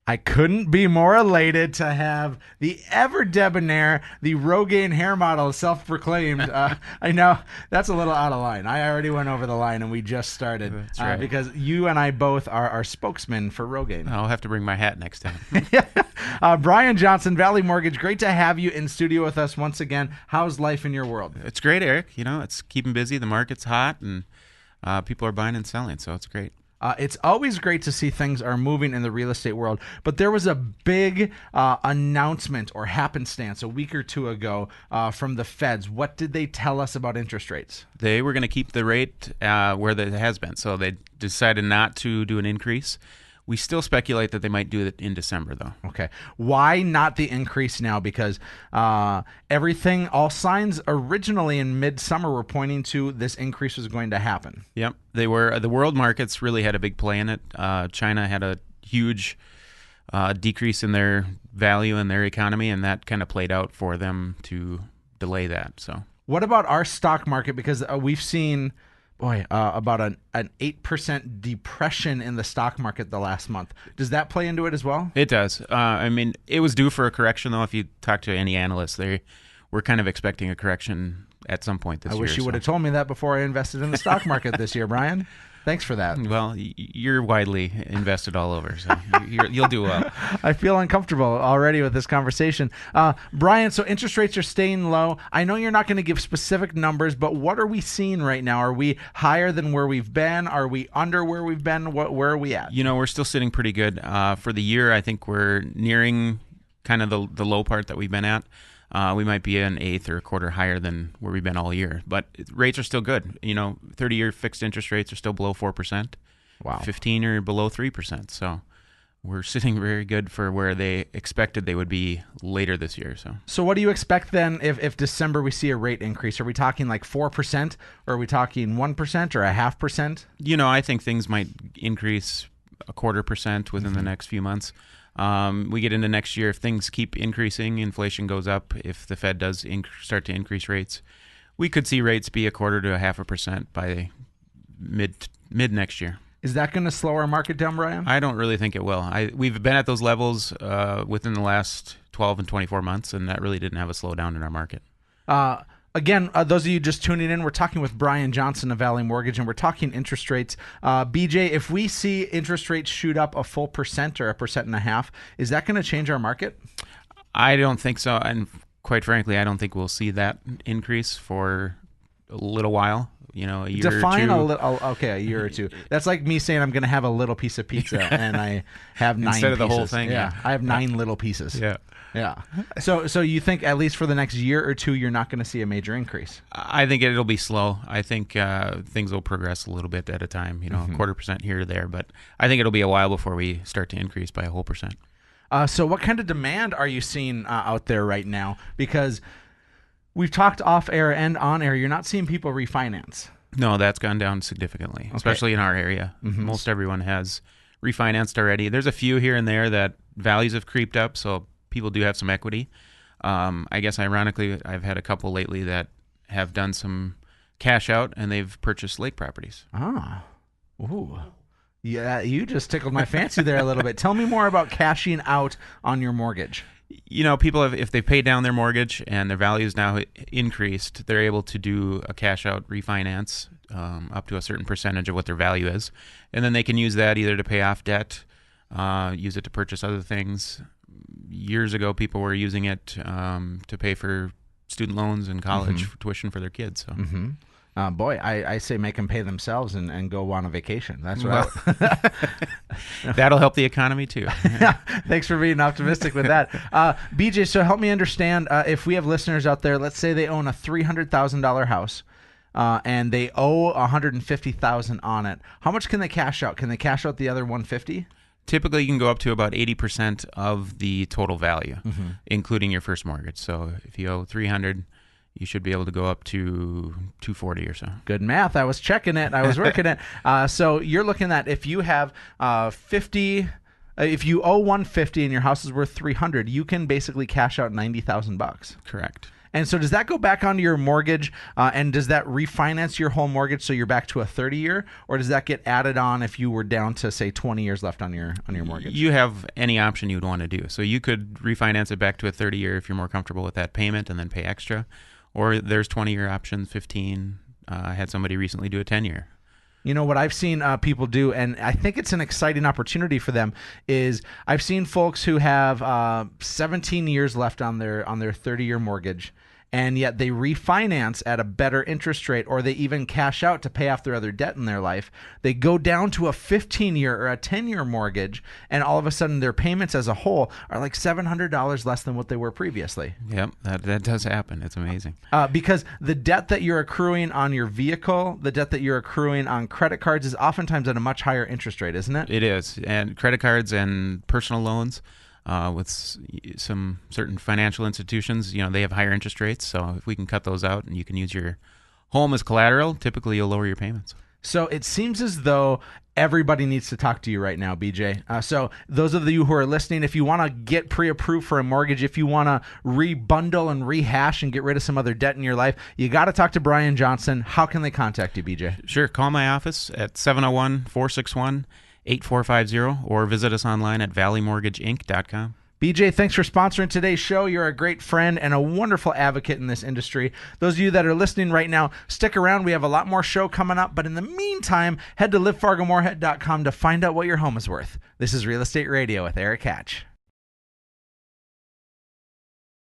I couldn't be more elated to have the ever debonair, the Rogaine hair model, self-proclaimed. I know that's a little out of line. I already went over the line, and we just started. That's right. Because you and I both are our spokesmen for Rogaine. I'll have to bring my hat next time. Brian Johnson, Valley Mortgage. Great to have you in studio with us once again. How's life in your world? It's great, Eric. It's keeping busy. The market's hot, and people are buying and selling, so it's great. It's always great to see things are moving in the real estate world, but there was a big announcement or happenstance a week or two ago from the feds. What did they tell us about interest rates? They were going to keep the rate where it has been, so they decided not to do an increase. We still speculate that they might do it in December, though. Okay. Why not the increase now? Because all signs originally in midsummer were pointing to this increase was going to happen. Yep. The world markets really had a big play in it. China had a huge decrease in their value in their economy, and that kind of played out for them to delay that. So, what about our stock market? Because we've seen... about an 8% depression in the stock market the last month. Does that play into it as well? It does. It was due for a correction, though. If you talk to any analysts, they were kind of expecting a correction at some point this year. I wish you would have told me that before I invested in the stock market this year, Brian. Thanks for that. Well, you're widely invested all over, so you'll do well. I feel uncomfortable already with this conversation. Brian, so interest rates are staying low. I know you're not going to give specific numbers, but what are we seeing right now? Are we higher than where we've been? Are we under where we've been? Where are we at? We're still sitting pretty good. For the year, I think we're nearing kind of the low part that we've been at. We might be an eighth or a quarter higher than where we've been all year, but rates are still good. 30-year fixed interest rates are still below 4%. Wow. 15 or below 3%. So we're sitting very good for where they expected they would be later this year. So what do you expect then if December we see a rate increase? Are we talking like 4%, or are we talking 1% or a 0.5%? I think things might increase a 0.25% within the next few months. We get into next year, if things keep increasing, inflation goes up, if the Fed does start to increase rates, we could see rates be 0.25% to 0.5% by mid next year. Is that going to slow our market down, Brian? I don't really think it will. We've been at those levels within the last 12 and 24 months, and that really didn't have a slowdown in our market. Again, those of you just tuning in, we're talking with Brian Johnson of Valley Mortgage, and we're talking interest rates. BJ, if we see interest rates shoot up a full 1% or 1.5%, is that going to change our market? I don't think so. And quite frankly, I don't think we'll see that increase for a little while. A year Define or two. a little. Okay, a year or two. That's like me saying I'm going to have a little piece of pizza, and I have 9 Instead of pieces. the whole thing. Yeah, I have 9 little pieces. Yeah. So you think at least for the next year or two, you're not going to see a major increase? I think it'll be slow. I think things will progress a little bit at a time, a 0.25% here or there. But I think it'll be a while before we start to increase by a whole percent. So what kind of demand are you seeing out there right now? Because we've talked off air and on air, you're not seeing people refinance. No, that's gone down significantly, especially in our area. Mm-hmm. Most everyone has refinanced already. There's a few here and there that values have creeped up, so people do have some equity. I guess ironically, I've had a couple lately that have done some cash out, and they've purchased lake properties. Ah. Ooh. Yeah, you just tickled my fancy there a little bit. Tell me more about cashing out on your mortgage. People have, if they paid down their mortgage and their value's now increased, they're able to do a cash out refinance up to a certain percentage of what their value is. And then they can use that either to pay off debt, use it to purchase other things. Years ago, people were using it to pay for student loans and college tuition for their kids. So. Mm-hmm. Boy, I say make them pay themselves and go on a vacation. That's what That'll help the economy too. Thanks for being optimistic with that. BJ, so help me understand, if we have listeners out there, let's say they own a $300,000 house and they owe $150,000 on it. How much can they cash out? Can they cash out the other $150,000? Typically, you can go up to about 80% of the total value, including your first mortgage. So if you owe $300,000, you should be able to go up to $240,000 or so. Good math. I was checking it. I was working it. So you're looking at if you have if you owe $150,000 and your house is worth $300,000, you can basically cash out $90,000. Correct. And so does that go back onto your mortgage, and does that refinance your whole mortgage so you're back to a 30-year, or does that get added on if you were down to, say, 20 years left on your mortgage? You have any option you'd want to do. So you could refinance it back to a 30-year if you're more comfortable with that payment and then pay extra. Or there's 20-year options, 15. I had somebody recently do a 10-year. You know, what I've seen people do, and I think it's an exciting opportunity for them, is I've seen folks who have 17 years left on their 30-year mortgage, and yet they refinance at a better interest rate, or they even cash out to pay off their other debt in their life. They go down to a 15-year or a 10-year mortgage, and all of a sudden their payments as a whole are like $700 less than what they were previously. Yep, that does happen. It's amazing. Because the debt that you're accruing on your vehicle, the debt that you're accruing on credit cards is oftentimes at a much higher interest rate, isn't it? It is. And credit cards and personal loans, with some certain financial institutions, they have higher interest rates. So if we can cut those out and you can use your home as collateral, typically you'll lower your payments. So it seems as though everybody needs to talk to you right now, BJ. So those of you who are listening, if you want to get pre-approved for a mortgage, if you want to rebundle and rehash and get rid of some other debt in your life, you got to talk to Brian Johnson. How can they contact you, BJ? Sure. Call my office at 701-461-8450 or visit us online at valleymortgageinc.com. BJ, thanks for sponsoring today's show. You're a great friend and a wonderful advocate in this industry. Those of you that are listening right now, stick around. We have a lot more show coming up. But in the meantime, head to livefargomoorhead.com to find out what your home is worth. This is Real Estate Radio with Erik Hatch.